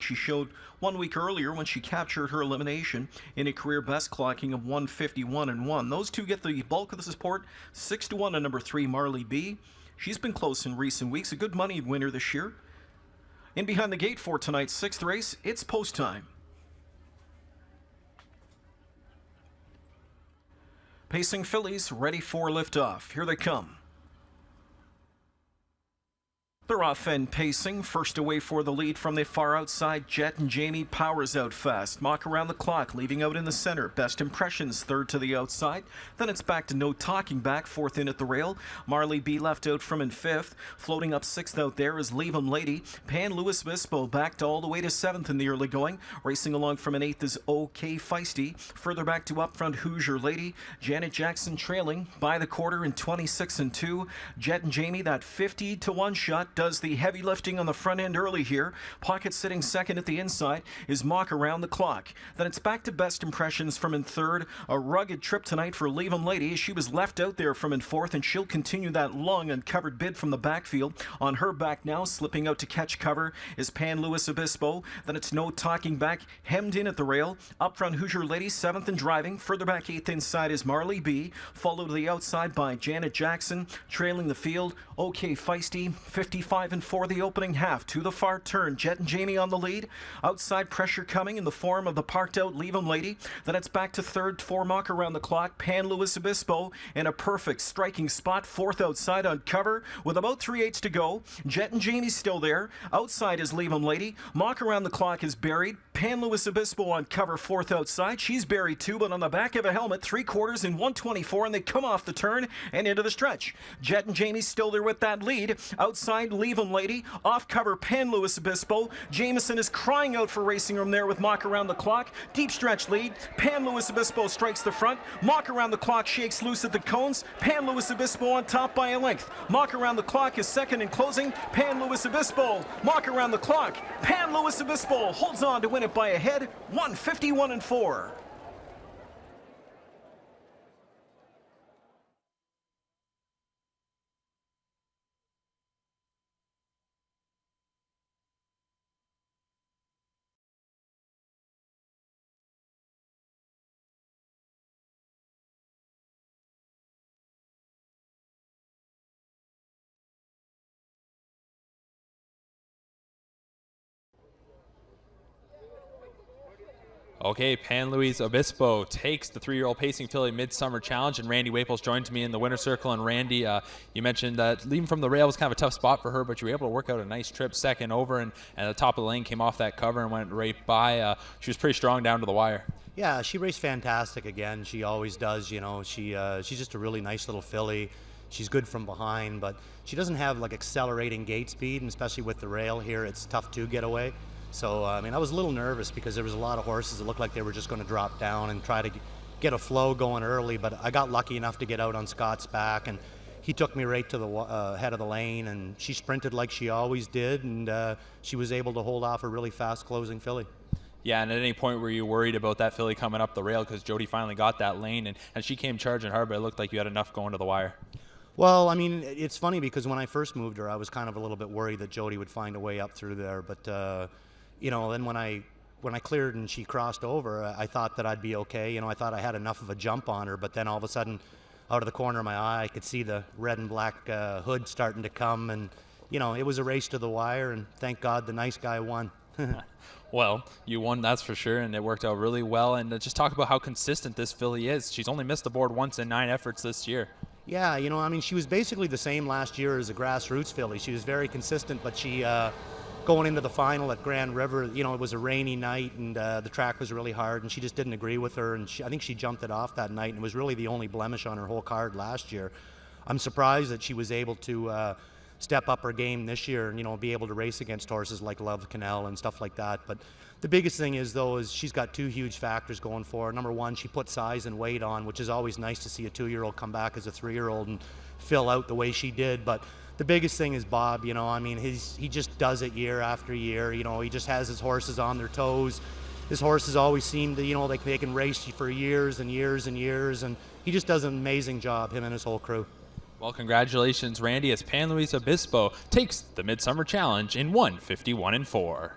she showed 1 week earlier when she captured her elimination in a career best clocking of 151-1. Those two get the bulk of the support, 6-1 on number 3, Marley B. She's been close in recent weeks, a good money winner this year. In behind the gate for tonight's 6th race, it's post time. Pacing fillies ready for liftoff. Here they come. They're off and pacing. First away for the lead from the far outside. Jet and Jamie powers out fast. Mock around the clock, leaving out in the center. Best Impressions third to the outside. Then it's back to No Talking Back, fourth in at the rail. Marley B left out from in fifth. Floating up sixth out there is Leave 'em Lady. Pan Louis Obispo backed all the way to seventh in the early going. Racing along from an eighth is OK Feisty. Further back to up front Hoosier Lady. Janet Jackson trailing by the quarter in 26-2. Jet and Jamie, that 50-1 shot, does the heavy lifting on the front end early here. Pocket sitting second at the inside is Mock around the clock. Then it's back to Best Impressions from in third. A rugged trip tonight for Leave 'em Lady. She was left out there from in fourth, and she'll continue that long uncovered bid from the backfield. On her back now, slipping out to catch cover, is Pan Louis Obispo. Then it's No Talking Back, hemmed in at the rail. Up front Hoosier Lady, seventh and driving. Further back eighth inside is Marley B. Followed to the outside by Janet Jackson. Trailing the field, OK Feisty, 55-4 the opening half. To the far turn, Jet and Jamie on the lead. Outside pressure coming in the form of the parked out Leave 'em Lady. Then it's back to third for Mock around the clock. Pan Louis Obispo in a perfect striking spot. Fourth outside on cover with about 3/8 to go. Jet and Jamie's still there. Outside is Leave 'em Lady. Mock around the clock is buried. Pan Louis Obispo on cover, fourth outside. She's buried too, but on the back of a helmet, 3/4 in 124, and they come off the turn and into the stretch. Jet and Jamie's still there with that lead. Outside, Leave 'em Lady. Off cover, Pan Louis Obispo. Jameson is crying out for racing room there with Mock around the clock. Deep stretch lead. Pan Louis Obispo strikes the front. Mock around the clock shakes loose at the cones. Pan Louis Obispo on top by a length. Mock around the clock is second in closing. Pan Louis Obispo. Mock around the clock. Pan Louis Obispo holds on to win it by a head, 151-4. Okay, Pan Louis Obispo takes the 3-year-old pacing filly Midsummer Challenge, and Randy Waples joins me in the winner's circle. And Randy, you mentioned that leaving from the rail was kind of a tough spot for her, but you were able to work out a nice trip second over, and at the top of the lane came off that cover and went right by. She was pretty strong down to the wire. Yeah, she raced fantastic again. She always does, you know. She's just a really nice little filly. She's good from behind, but she doesn't have like accelerating gate speed, and especially with the rail here, it's tough to get away. So, I mean, I was a little nervous because there was a lot of horses that looked like they were just going to drop down and try to get a flow going early, but I got lucky enough to get out on Scott's back, and he took me right to the head of the lane, and she sprinted like she always did, and she was able to hold off a really fast closing filly. Yeah, and at any point were you worried about that filly coming up the rail, because Jody finally got that lane, and she came charging hard, but it looked like you had enough going to the wire? Well, I mean, it's funny because when I first moved her, I was kind of a little bit worried that Jody would find a way up through there, but you know, then when I cleared and she crossed over, I thought that I'd be okay. You know, I thought I had enough of a jump on her, but then all of a sudden, out of the corner of my eye, I could see the red and black hood starting to come, and you know, it was a race to the wire, and thank God the nice guy won. Well, you won, that's for sure, and it worked out really well. And just talk about how consistent this filly is. She's only missed the board once in 9 efforts this year. Yeah, you know, I mean, she was basically the same last year as a grassroots filly. She was very consistent, but she going into the final at Grand River, you know, it was a rainy night, and the track was really hard, and she just didn't agree with her, and I think she jumped it off that night, and it was really the only blemish on her whole card last year. I'm surprised that she was able to step up her game this year and, you know, be able to race against horses like Love Canal and stuff like that. But the biggest thing is, though, is she's got 2 huge factors going for her. Number one, she put size and weight on, which is always nice to see a 2-year-old come back as a 3-year-old and fill out the way she did. But the biggest thing is Bob, you know, I mean, he just does it year after year. You know, he just has his horses on their toes. His horses always seem to, you know, like they can race for years and years and years, and he just does an amazing job, him and his whole crew. Well, congratulations, Randy, as Pan Louis Obispo takes the Midsummer Challenge in 151-4.